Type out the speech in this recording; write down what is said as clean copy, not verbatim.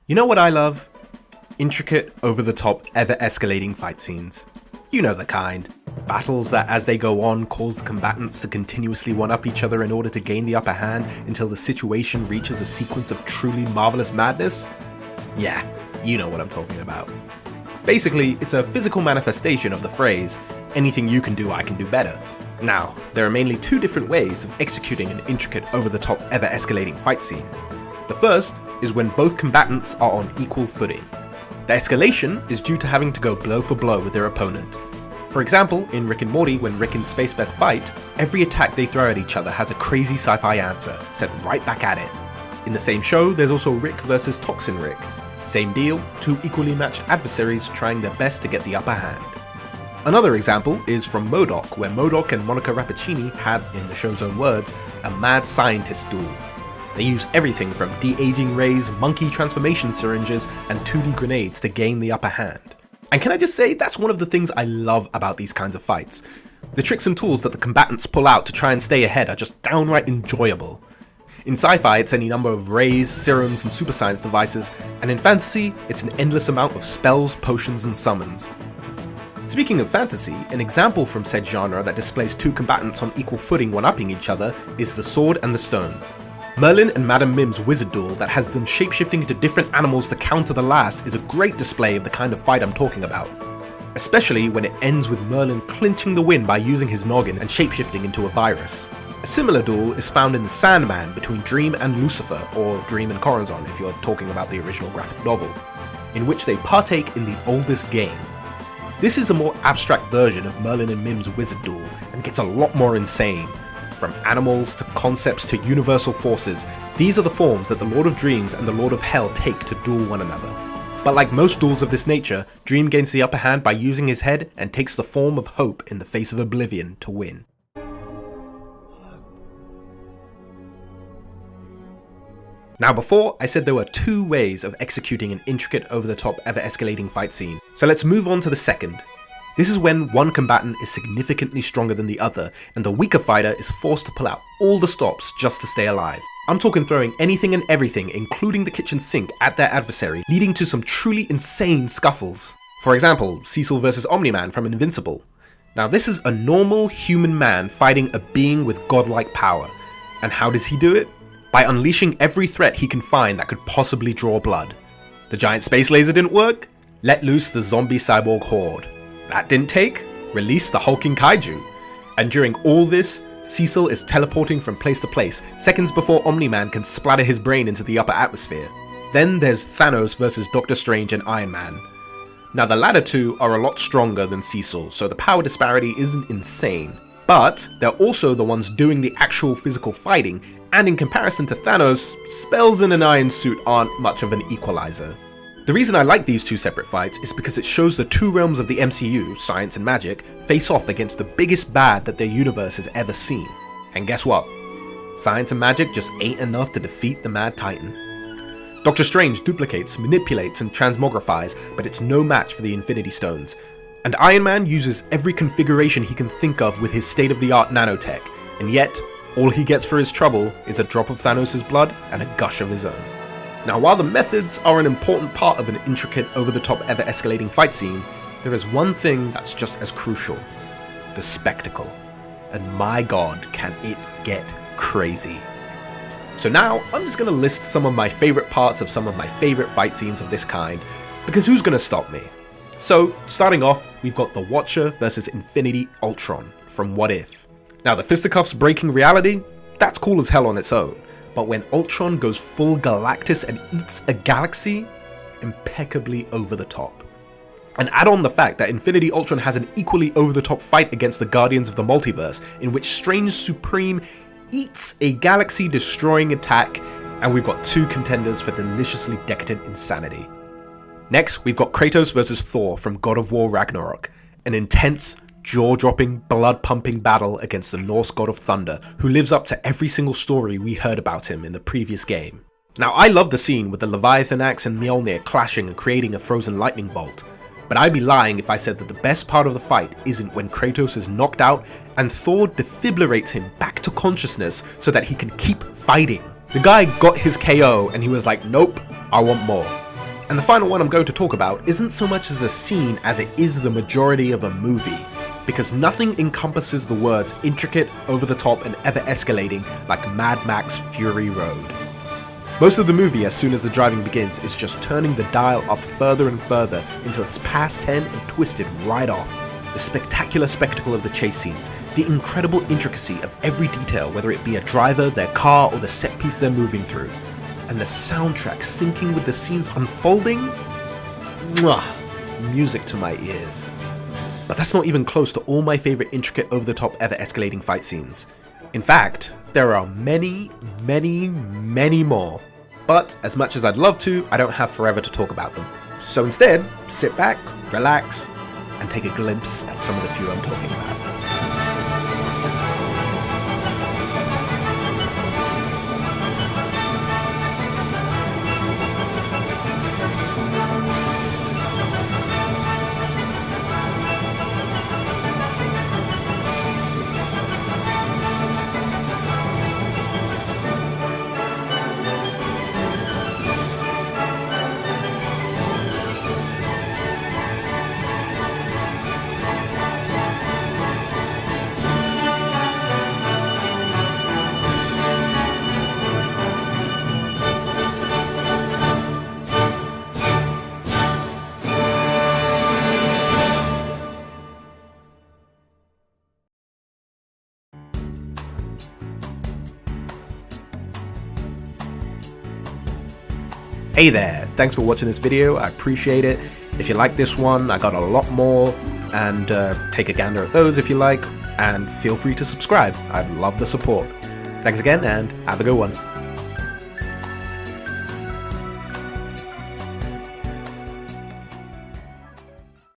You know what I love? Intricate, over-the-top, ever-escalating fight scenes. You know the kind. Battles that, as they go on, cause the combatants to continuously one-up each other in order to gain the upper hand until the situation reaches a sequence of truly marvelous madness? Yeah, you know what I'm talking about. Basically, it's a physical manifestation of the phrase, anything you can do, I can do better. Now, there are mainly two different ways of executing an intricate, over-the-top, ever-escalating fight scene. The first is when both combatants are on equal footing. The escalation is due to having to go blow for blow with their opponent. For example, in Rick and Morty, when Rick and Spacebeth fight, every attack they throw at each other has a crazy sci-fi answer, set right back at it. In the same show, there's also Rick versus Toxin Rick. Same deal, two equally matched adversaries trying their best to get the upper hand. Another example is from MODOK, where MODOK and Monica Rappaccini have, in the show's own words, a mad scientist duel. They use everything from de-aging rays, monkey transformation syringes, and 2D grenades to gain the upper hand. And can I just say, that's one of the things I love about these kinds of fights. The tricks and tools that the combatants pull out to try and stay ahead are just downright enjoyable. In sci-fi, it's any number of rays, serums, and super science devices, and in fantasy, it's an endless amount of spells, potions, and summons. Speaking of fantasy, an example from said genre that displays two combatants on equal footing one-upping each other is The Sword and the Stone. Merlin and Madame Mim's wizard duel that has them shapeshifting into different animals to counter the last is a great display of the kind of fight I'm talking about. Especially when it ends with Merlin clinching the win by using his noggin and shapeshifting into a virus. A similar duel is found in The Sandman between Dream and Lucifer, or Dream and Corazon if you're talking about the original graphic novel, in which they partake in the oldest game. This is a more abstract version of Merlin and Mim's wizard duel and gets a lot more insane. From animals to concepts to universal forces, these are the forms that the Lord of Dreams and the Lord of Hell take to duel one another. But like most duels of this nature, Dream gains the upper hand by using his head and takes the form of Hope in the face of Oblivion to win. Now before, I said there were two ways of executing an intricate, over-the-top, ever-escalating fight scene, so let's move on to the second. This is when one combatant is significantly stronger than the other, and the weaker fighter is forced to pull out all the stops just to stay alive. I'm talking throwing anything and everything, including the kitchen sink, at their adversary, leading to some truly insane scuffles. For example, Cecil vs Omni-Man from Invincible. Now this is a normal human man fighting a being with godlike power. And how does he do it? By unleashing every threat he can find that could possibly draw blood. The giant space laser didn't work? Let loose the zombie cyborg horde. That didn't take? Release the hulking kaiju. And during all this, Cecil is teleporting from place to place, seconds before Omni-Man can splatter his brain into the upper atmosphere. Then there's Thanos versus Doctor Strange and Iron Man. Now the latter two are a lot stronger than Cecil, so the power disparity isn't insane. But they're also the ones doing the actual physical fighting, and in comparison to Thanos, spells in an iron suit aren't much of an equalizer. The reason I like these two separate fights is because it shows the two realms of the MCU, science and magic, face off against the biggest bad that their universe has ever seen. And guess what? Science and magic just ain't enough to defeat the Mad Titan. Doctor Strange duplicates, manipulates, and transmogrifies, but it's no match for the Infinity Stones. And Iron Man uses every configuration he can think of with his state-of-the-art nanotech, and yet, all he gets for his trouble is a drop of Thanos' blood and a gush of his own. Now while the methods are an important part of an intricate, over-the-top, ever-escalating fight scene, there is one thing that's just as crucial: the spectacle. And my god, can it get crazy. So now, I'm just gonna list some of my favorite parts of some of my favorite fight scenes of this kind, because who's gonna stop me? So, starting off, we've got the Watcher versus Infinity Ultron from What If. Now the fisticuffs breaking reality, that's cool as hell on its own. But when Ultron goes full Galactus and eats a galaxy, impeccably over the top. And add on the fact that Infinity Ultron has an equally over the top fight against the Guardians of the Multiverse, in which Strange Supreme eats a galaxy destroying attack, and we've got two contenders for deliciously decadent insanity. Next, we've got Kratos versus Thor from God of War Ragnarok, an intense, jaw-dropping, blood-pumping battle against the Norse god of thunder, who lives up to every single story we heard about him in the previous game. Now I love the scene with the Leviathan axe and Mjolnir clashing and creating a frozen lightning bolt, but I'd be lying if I said that the best part of the fight isn't when Kratos is knocked out and Thor defibrillates him back to consciousness so that he can keep fighting. The guy got his KO and he was like, nope, I want more. And the final one I'm going to talk about isn't so much as a scene as it is the majority of a movie, because nothing encompasses the words intricate, over the top, and ever escalating like Mad Max Fury Road. Most of the movie, as soon as the driving begins, is just turning the dial up further and further until it's past 10 and twisted right off. The spectacular spectacle of the chase scenes, the incredible intricacy of every detail, whether it be a driver, their car, or the set piece they're moving through, and the soundtrack syncing with the scenes unfolding, mwah, music to my ears. But that's not even close to all my favourite intricate, over-the-top, ever-escalating fight scenes. In fact, there are many, many, many more. But as much as I'd love to, I don't have forever to talk about them. So instead, sit back, relax, and take a glimpse at some of the few I'm talking about. Hey there, thanks for watching this video, I appreciate it. If you like this one, I got a lot more, and take a gander at those if you like, and feel free to subscribe, I'd love the support. Thanks again, and have a good one.